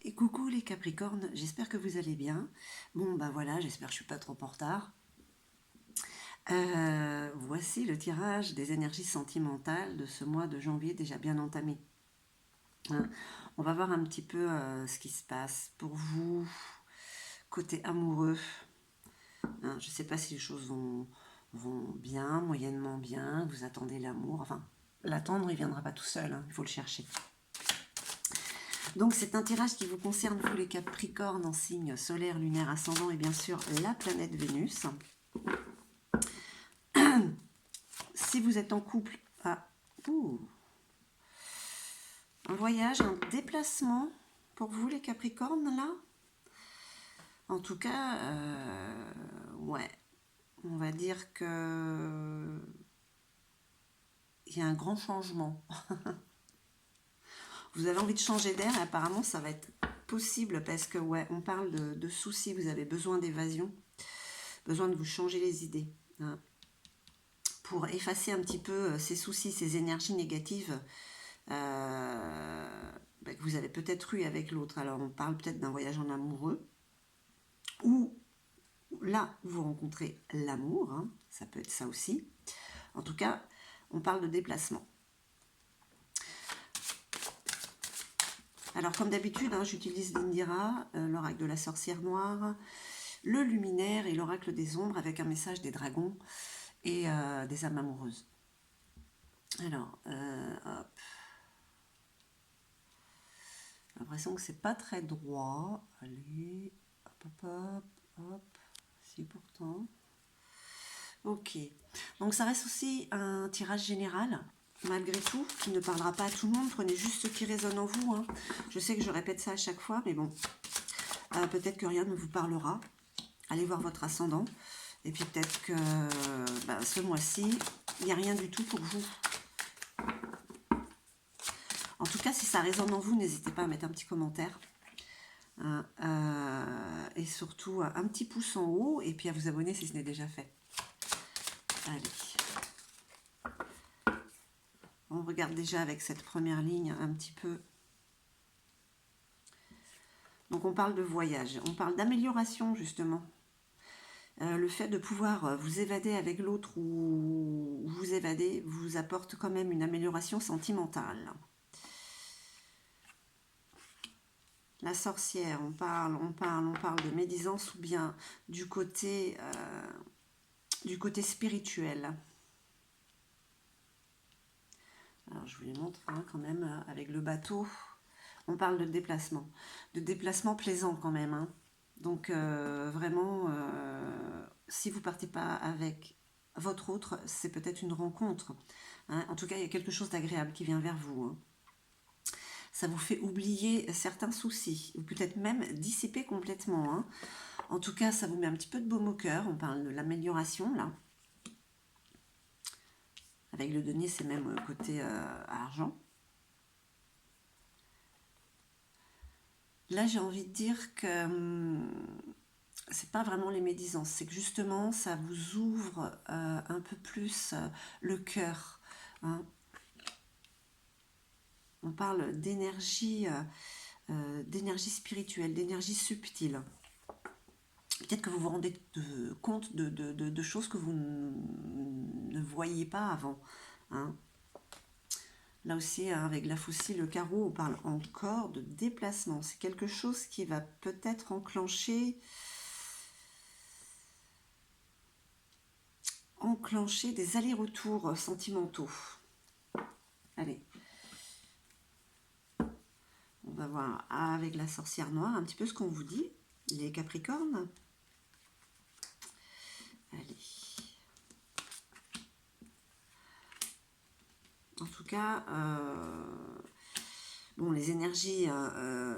Et coucou les Capricornes, j'espère que vous allez bien. Bon bah voilà, j'espère que je suis pas trop en retard. Voici le tirage des énergies sentimentales de ce mois de janvier déjà bien entamé. Hein. On va voir un petit peu ce qui se passe pour vous, côté amoureux. Hein, je ne sais pas si les choses vont bien, moyennement bien, vous attendez l'amour. Enfin, l'attendre, il ne viendra pas tout seul, hein, il faut le chercher. Donc c'est un tirage qui vous concerne, vous les Capricornes, en signe solaire, lunaire, ascendant et bien sûr la planète Vénus. Si vous êtes en couple, un voyage, un déplacement pour vous les Capricornes là. En tout cas, ouais, on va dire que il y a un grand changement. Vous avez envie de changer d'air et apparemment ça va être possible parce que ouais, on parle de soucis, vous avez besoin d'évasion, besoin de vous changer les idées. Hein, pour effacer un petit peu ces soucis, ces énergies négatives que vous avez peut-être eu avec l'autre. Alors on parle peut-être d'un voyage en amoureux, ou là où vous rencontrez l'amour, hein, ça peut être ça aussi. En tout cas, on parle de déplacement. Alors comme d'habitude, hein, j'utilise l'Indira, l'oracle de la sorcière noire, le luminaire et l'oracle des ombres avec un message des dragons et des âmes amoureuses. Alors, hop. J'ai l'impression que c'est pas très droit. Allez, hop, hop, hop, hop. Si pourtant. Ok. Donc ça reste aussi un tirage général, malgré tout, qui ne parlera pas à tout le monde. Prenez juste ce qui résonne en vous. Hein. Je sais que je répète ça à chaque fois, mais bon. Peut-être que rien ne vous parlera. Allez voir votre ascendant. Et puis peut-être que ce mois-ci, il n'y a rien du tout pour vous. En tout cas, si ça résonne en vous, n'hésitez pas à mettre un petit commentaire. Et surtout, un petit pouce en haut. Et puis à vous abonner si ce n'est déjà fait. Allez. On regarde déjà avec cette première ligne un petit peu. Donc on parle de voyage. On parle d'amélioration justement. Le fait de pouvoir vous évader avec l'autre ou vous évader vous apporte quand même une amélioration sentimentale. La sorcière, on parle de médisance ou bien du côté spirituel. Alors je vous les montre hein, quand même avec le bateau. On parle de déplacement plaisant quand même. Hein. Donc vraiment, si vous partez pas avec votre autre, c'est peut-être une rencontre. Hein. En tout cas, il y a quelque chose d'agréable qui vient vers vous. Hein. Ça vous fait oublier certains soucis, ou peut-être même dissiper complètement. Hein. En tout cas, ça vous met un petit peu de baume au cœur. On parle de l'amélioration, là. Avec le denier, c'est même côté argent. Là, j'ai envie de dire que c'est pas vraiment les médisances, c'est que justement, ça vous ouvre un peu plus le cœur. Hein. On parle d'énergie spirituelle, d'énergie subtile. Peut-être que vous vous rendez compte de choses que vous ne voyiez pas avant. Hein. Là aussi, hein, avec la faucille, le carreau, on parle encore de déplacement. C'est quelque chose qui va peut-être enclencher des allers-retours sentimentaux. Allez. On va voir avec la sorcière noire un petit peu ce qu'on vous dit, les Capricornes. Allez. En tout cas, bon, les énergies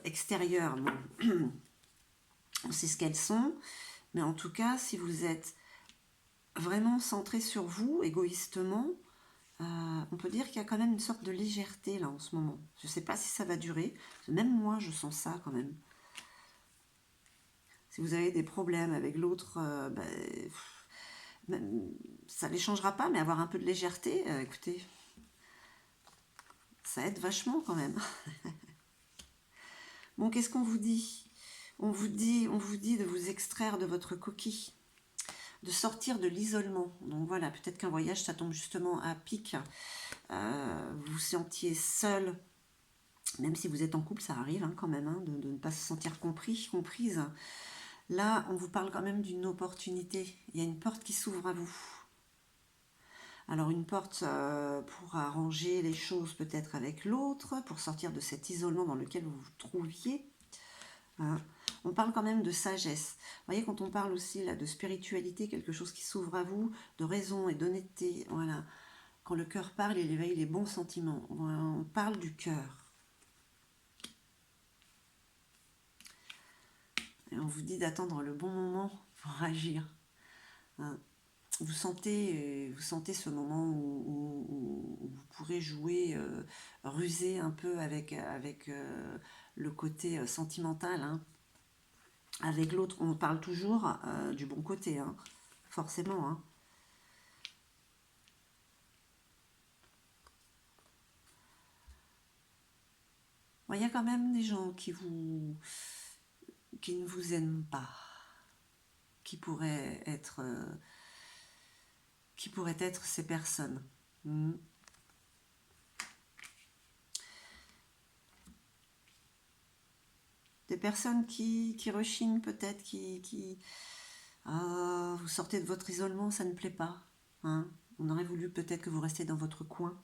extérieures, bon, on sait ce qu'elles sont, mais en tout cas, si vous êtes vraiment centré sur vous, égoïstement, on peut dire qu'il y a quand même une sorte de légèreté là en ce moment. Je ne sais pas si ça va durer, même moi je sens ça quand même. Si vous avez des problèmes avec l'autre, ça ne les changera pas, mais avoir un peu de légèreté, écoutez, ça aide vachement quand même. Bon, qu'est-ce qu'on vous dit? On vous dit de vous extraire de votre coquille, de sortir de l'isolement. Donc voilà, peut-être qu'un voyage, ça tombe justement à pic. Vous vous sentiez seul, même si vous êtes en couple, ça arrive quand même, de ne pas se sentir compris, comprise. Là, on vous parle quand même d'une opportunité. Il y a une porte qui s'ouvre à vous. Alors une porte pour arranger les choses peut-être avec l'autre, pour sortir de cet isolement dans lequel vous vous trouviez. On parle quand même de sagesse. Vous voyez, quand on parle aussi là de spiritualité, quelque chose qui s'ouvre à vous, de raison et d'honnêteté, voilà. Quand le cœur parle, il éveille les bons sentiments. Voilà, on parle du cœur. Et on vous dit d'attendre le bon moment pour agir. Vous sentez ce moment où vous pourrez jouer, ruser un peu avec le côté sentimental. Avec l'autre, on parle toujours du bon côté, forcément. Il y a quand même des gens qui ne vous aiment pas, qui pourraient être ces personnes. Des personnes qui rechignent peut-être, vous sortez de votre isolement, ça ne plaît pas. On aurait voulu peut-être que vous restiez dans votre coin.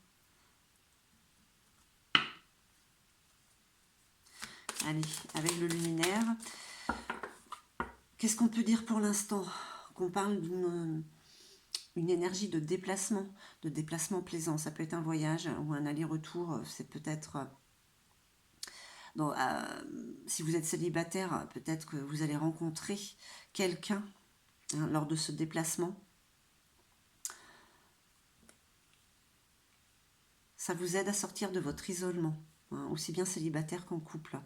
Allez, avec le luminaire, qu'est-ce qu'on peut dire pour l'instant? Qu'on parle d'une énergie de déplacement plaisant. Ça peut être un voyage ou un aller-retour, c'est peut-être... si vous êtes célibataire, peut-être que vous allez rencontrer quelqu'un lors de ce déplacement. Ça vous aide à sortir de votre isolement, aussi bien célibataire qu'en couple.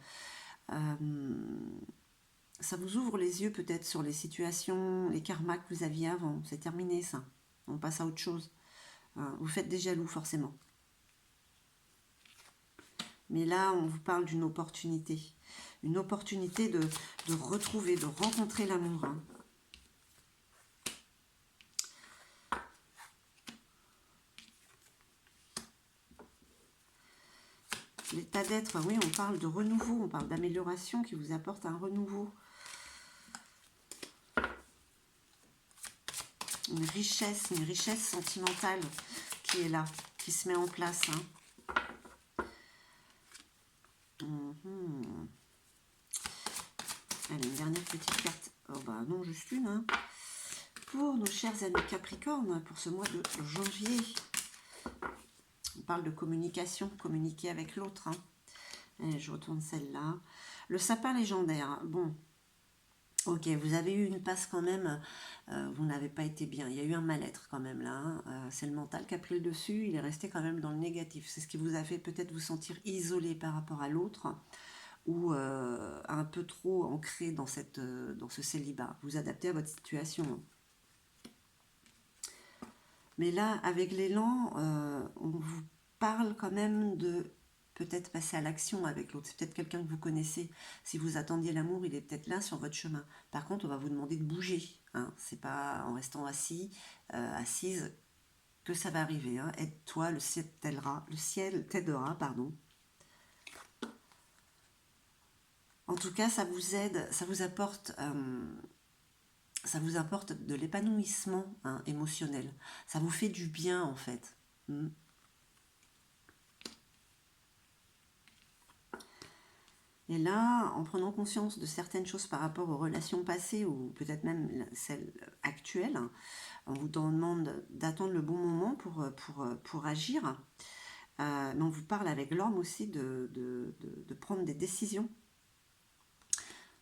Ça vous ouvre les yeux peut-être sur les situations, les karmas que vous aviez avant. C'est terminé ça. On passe à autre chose. Vous faites des jaloux forcément. Mais là, on vous parle d'une opportunité. Une opportunité de retrouver, de rencontrer l'amour. L'état d'être, oui, on parle de renouveau, on parle d'amélioration qui vous apporte un renouveau. Une richesse sentimentale qui est là, qui se met en place. Allez, une dernière petite carte. Oh bah non, juste une. Pour nos chers amis Capricorne, pour ce mois de janvier. On parle de communication, communiquer avec l'autre. Allez, je retourne celle-là. Le sapin légendaire. Bon, ok, vous avez eu une passe quand même, vous n'avez pas été bien. Il y a eu un mal-être quand même là. C'est le mental qui a pris le dessus, il est resté quand même dans le négatif. C'est ce qui vous a fait peut-être vous sentir isolé par rapport à l'autre ou un peu trop ancré dans ce célibat. Vous adaptez à votre situation. Mais là, avec l'élan, on vous parle quand même de peut-être passer à l'action avec l'autre. C'est peut-être quelqu'un que vous connaissez. Si vous attendiez l'amour, il est peut-être là sur votre chemin. Par contre, on va vous demander de bouger. C'est pas en restant assise que ça va arriver. Aide-toi, le ciel t'aidera, pardon. En tout cas, ça vous aide, ça vous apporte de l'épanouissement émotionnel. Ça vous fait du bien en fait. Et là, en prenant conscience de certaines choses par rapport aux relations passées ou peut-être même celles actuelles, on vous demande d'attendre le bon moment pour agir. Mais on vous parle avec l'homme aussi de prendre des décisions,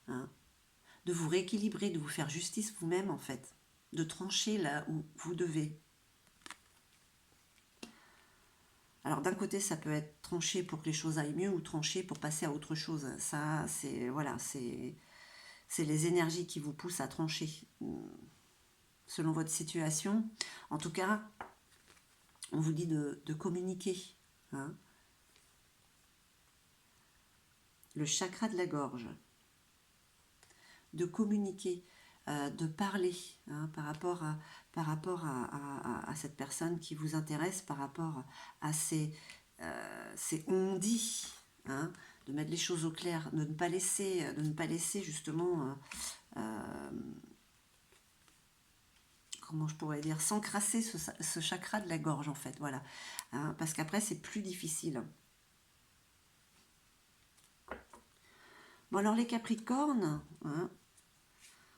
de vous rééquilibrer, de vous faire justice vous-même en fait, de trancher là où vous devez. Alors d'un côté, ça peut être tranché pour que les choses aillent mieux ou tranché pour passer à autre chose. Ça, c'est les énergies qui vous poussent à trancher selon votre situation. En tout cas, on vous dit de communiquer. le chakra de la gorge, de communiquer, de parler, hein, par rapport à cette personne qui vous intéresse, par rapport à ces on-dit, hein, de mettre les choses au clair, de ne pas laisser justement, comment je pourrais dire, s'encrasser ce chakra de la gorge en fait, voilà, hein, parce qu'après c'est plus difficile. Bon alors les Capricornes, hein,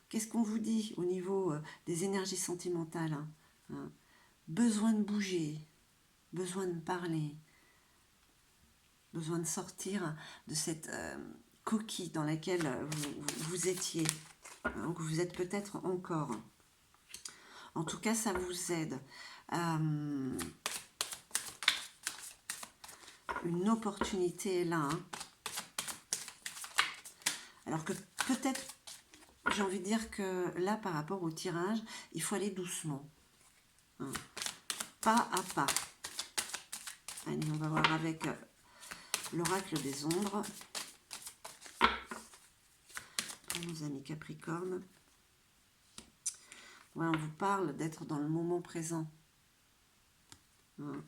qu'est-ce qu'on vous dit au niveau des énergies sentimentales, hein? Besoin de bouger, besoin de parler, besoin de sortir de cette coquille dans laquelle vous étiez, hein, que vous êtes peut-être encore. En tout cas, ça vous aide. Une opportunité est là. Hein. Alors que peut-être, j'ai envie de dire que là, par rapport au tirage, il faut aller doucement. Hein. Pas à pas. Allez, on va voir avec l'oracle des ombres. Pour nos amis Capricorne. Ouais, on vous parle d'être dans le moment présent. Hein.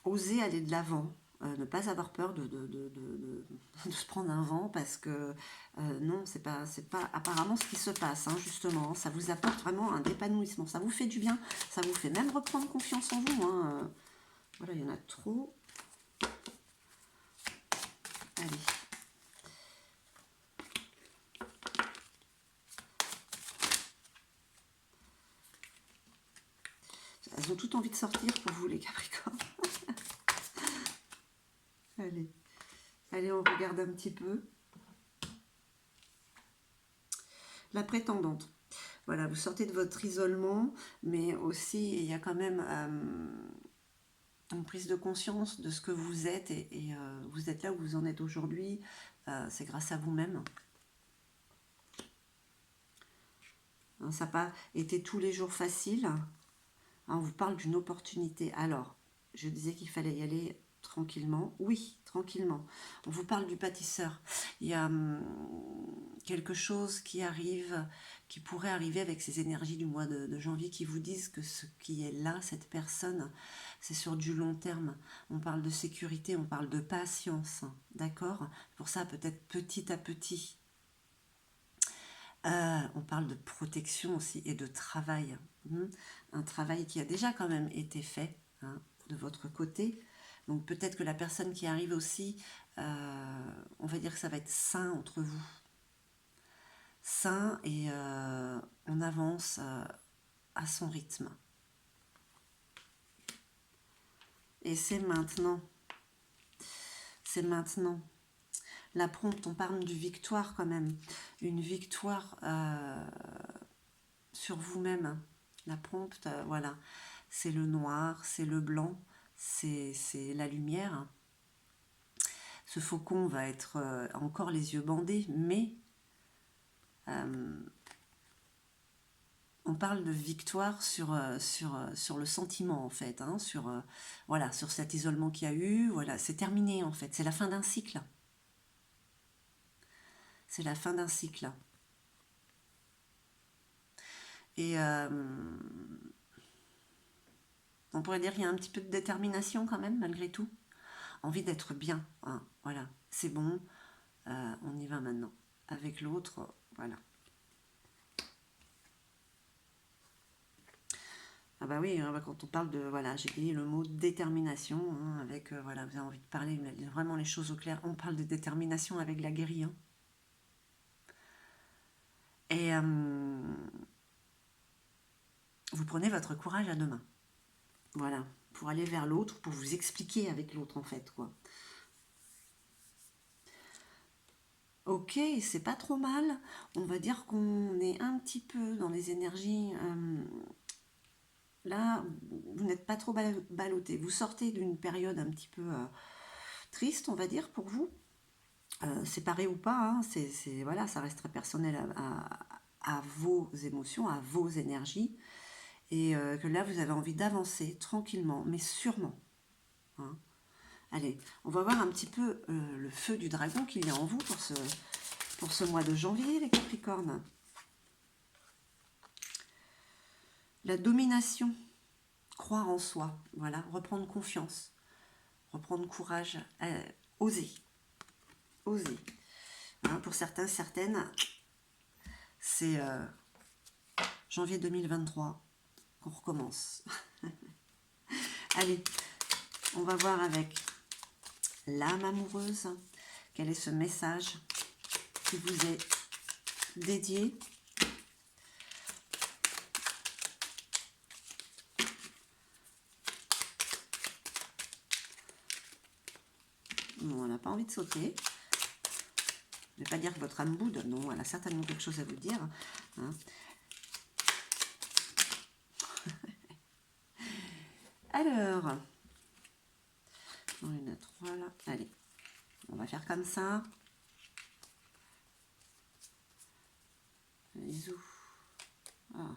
Oser aller de l'avant, ne pas avoir peur de se prendre un vent, parce que non, c'est pas apparemment ce qui se passe, hein, justement. Ça vous apporte vraiment un épanouissement, ça vous fait du bien, ça vous fait même reprendre confiance en vous. Hein. Voilà, il y en a trop. Allez. Elles ont toutes envie de sortir pour vous, les Capricornes. Allez. Allez, on regarde un petit peu. La prétendante. Voilà, vous sortez de votre isolement, mais aussi, il y a quand même une prise de conscience de ce que vous êtes, et vous êtes là où vous en êtes aujourd'hui. C'est grâce à vous-même. Hein, ça n'a pas été tous les jours facile. Hein, on vous parle d'une opportunité. Alors, je disais qu'il fallait y aller tranquillement. Oui, tranquillement. On vous parle du pâtisseur. Il y a quelque chose qui arrive, qui pourrait arriver avec ces énergies du mois de janvier, qui vous disent que ce qui est là, cette personne, c'est sur du long terme. On parle de sécurité, on parle de patience. D'accord ? Pour ça, peut-être petit à petit. On parle de protection aussi et de travail. Un travail qui a déjà quand même été fait, hein, de votre côté. Donc peut-être que la personne qui arrive aussi, on va dire que ça va être sain entre vous. Sain, et on avance à son rythme. Et c'est maintenant. C'est maintenant. La prompte, on parle de victoire quand même. Une victoire sur vous-même. La prompte, voilà. C'est le noir, c'est le blanc, c'est la lumière. Ce faucon va être encore les yeux bandés, mais on parle de victoire sur le sentiment, en fait. Hein, voilà, sur cet isolement qu'il y a eu. Voilà, c'est terminé, en fait. C'est la fin d'un cycle. C'est la fin d'un cycle. Et on pourrait dire qu'il y a un petit peu de détermination quand même, malgré tout. Envie d'être bien. Hein, voilà, c'est bon. On y va maintenant. Avec l'autre, voilà. Ah bah oui, hein, quand on parle de, voilà, j'ai dit le mot détermination, hein, avec, voilà, vous avez envie de parler vraiment les choses au clair. On parle de détermination avec la guérille. Hein. Et vous prenez votre courage à deux mains. Voilà, pour aller vers l'autre, pour vous expliquer avec l'autre, en fait, quoi. Ok, c'est pas trop mal. On va dire qu'on est un petit peu dans les énergies. Là, vous n'êtes pas trop ballotté. Vous sortez d'une période un petit peu triste, on va dire, pour vous. Séparé ou pas, hein, voilà, ça reste très personnel à vos émotions, à vos énergies. et que là, vous avez envie d'avancer tranquillement, mais sûrement. Hein. Allez, on va voir un petit peu le feu du dragon qu'il y a en vous pour ce mois de janvier, les Capricornes. La domination, croire en soi, voilà, reprendre confiance, reprendre courage, oser, oser. Hein, pour certains, certaines, c'est janvier 2023 qu'on recommence. Allez, on va voir avec l'âme amoureuse, quel est ce message qui vous est dédié. Bon, on n'a pas envie de sauter. Je ne vais pas dire que votre âme boude, non, elle a certainement quelque chose à vous dire. Hein. Alors, on en a 3 là. Allez, on va faire comme ça. Bisous. Ah.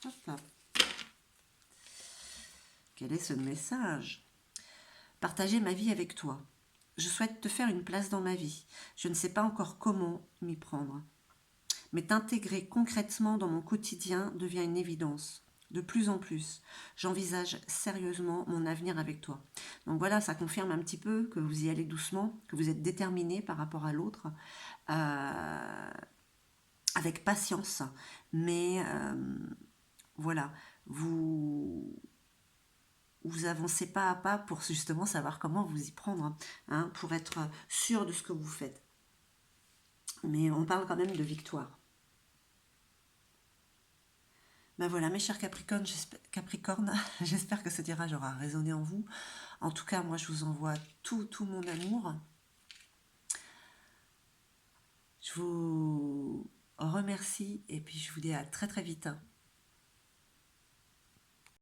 Hop là. Quel est ce message? Partager ma vie avec toi. Je souhaite te faire une place dans ma vie. Je ne sais pas encore comment m'y prendre. Mais t'intégrer concrètement dans mon quotidien devient une évidence. De plus en plus, j'envisage sérieusement mon avenir avec toi. Donc voilà, ça confirme un petit peu que vous y allez doucement, que vous êtes déterminé par rapport à l'autre, avec patience. Mais voilà, vous avancez pas à pas pour justement savoir comment vous y prendre, hein, pour être sûr de ce que vous faites. Mais on parle quand même de victoire. Ben voilà, mes chers Capricornes, j'espère que ce tirage aura résonné en vous. En tout cas, moi, je vous envoie tout mon amour. Je vous remercie et puis je vous dis à très très vite.